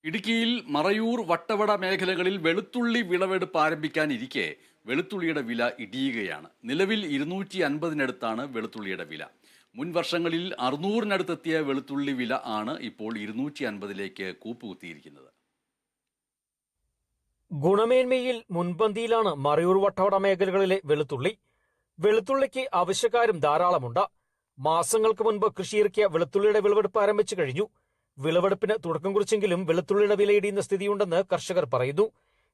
ഇടുക്കിയിൽ മറയൂർ വട്ടവട മേഖലകളിൽ വെളുത്തുള്ളി വിളവെടുപ്പ് ആരംഭിക്കാനിരിക്കെ വെളുത്തുള്ളിയുടെ വില ഇടിയുകയാണ്. നിലവിൽ 250-നടുത്താണ് വെളുത്തുള്ളിയുടെ വില. മുൻ വർഷങ്ങളിൽ 600-നടുത്തെത്തിയ വെളുത്തുള്ളി വില ആണ് ഇപ്പോൾ 250-ലേക്ക് കൂപ്പുകുത്തിയിരിക്കുന്നത്. ഗുണമേന്മയിൽ മുൻപന്തിയിലാണ് മറയൂർ വട്ടവട മേഖലകളിലെ വെളുത്തുള്ളി. വെളുത്തുള്ളിക്ക് ആവശ്യക്കാരും ധാരാളമുണ്ട്. മാസങ്ങൾക്ക് മുൻപ് കൃഷിയിറക്കിയ വെളുത്തുള്ളിയുടെ വിളവെടുപ്പ് ആരംഭിച്ചു കഴിഞ്ഞു. വിളവെടുപ്പിന് തുടക്കം കുറിച്ചെങ്കിലും വെളുത്തുള്ളിയുടെ വില ഇടിയുന്ന സ്ഥിതിയുണ്ടെന്ന് കർഷകർ പറയുന്നു.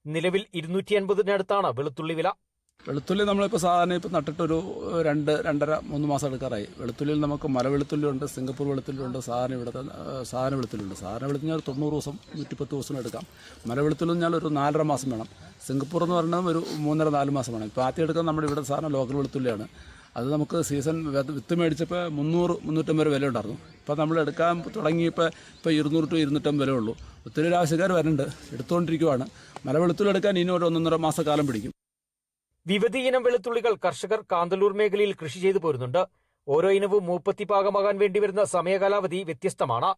നിലവിൽ 250-നടുത്താണ് വെളുത്തുള്ളി വില. വെളുത്തുള്ളി നമ്മളിപ്പോൾ സാധാരണ നട്ടിട്ടൊരു 2-2.5-3 മാസം എടുക്കാറായി. വെളുത്തുള്ളിയിൽ നമുക്ക് മല വെളുത്തുള്ളി ഉണ്ട്, സിംഗപ്പൂർ വെളുത്തുള്ളി ഉണ്ട്, സാധാരണ വെളുത്തുള്ളി ഉണ്ട്. സാധാരണ വെളുത്തുള്ളി 90 ദിവസം 110 ദിവസം എടുക്കാം. മല വെളുത്തുള്ളി ഞാൻ ഒരു 4.5 മാസം വേണം. സിംഗപ്പൂർ എന്ന് പറയുന്നത് ഒരു 3.5-4 മാസം വേണം. ഇപ്പോൾ ആദ്യം എടുക്കാൻ നമ്മുടെ ഇവിടെ സാധാരണ ലോക്കൽ വെളുത്തുള്ളിയാണ്. അത് നമുക്ക് സീസൺ വിത്ത് മേടിച്ചപ്പോൾ 300-350 വില ഉണ്ടായിരുന്നു. ഇപ്പോൾ നമ്മൾ എടുക്കാൻ തുടങ്ങിയപ്പോൾ 200-250 വില ഉള്ളൂ. ഒത്തിരി ആവശ്യക്കാർ വരുന്നുണ്ട്, എടുത്തുകൊണ്ടിരിക്കുവാണ്. മല വെളുത്തുള്ളി എടുക്കാൻ ഇനി ഒരു 1.5 മാസക്കാലം പിടിക്കും. വിവിധ ഇനം വെളുത്തുള്ളികൾ കർഷകർ കാന്തല്ലൂർ മേഖലയിൽ കൃഷി ചെയ്തു പോരുന്നുണ്ട്. ഓരോ ഇനവും മൂപ്പത്തി പാകമാകാൻ വേണ്ടിവരുന്ന സമയകാലാവധി വ്യത്യസ്തമാണ്.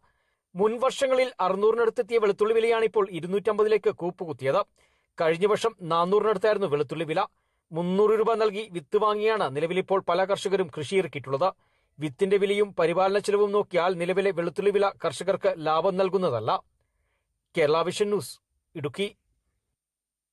മുൻ വർഷങ്ങളിൽ 600-നടുത്തെത്തിയ വെളുത്തുള്ളി വിലയാണ് ഇപ്പോൾ 250-ലേക്ക് കൂപ്പുകുത്തിയത്. കഴിഞ്ഞ വർഷം 400-നടുത്തായിരുന്നു വെളുത്തുള്ളി വില. 300 രൂപ നൽകി വിത്ത് വാങ്ങിയാണ് നിലവിലിപ്പോൾ പല കർഷകരും കൃഷിയിറക്കിയിട്ടുള്ളത്. വിത്തിന്റെ വിലയും പരിപാലന ചെലവും നോക്കിയാൽ നിലവിലെ വെളുത്തുള്ളി വില കർഷകർക്ക് ലാഭം നൽകുന്നതല്ല. Kerala vision news, Idukki.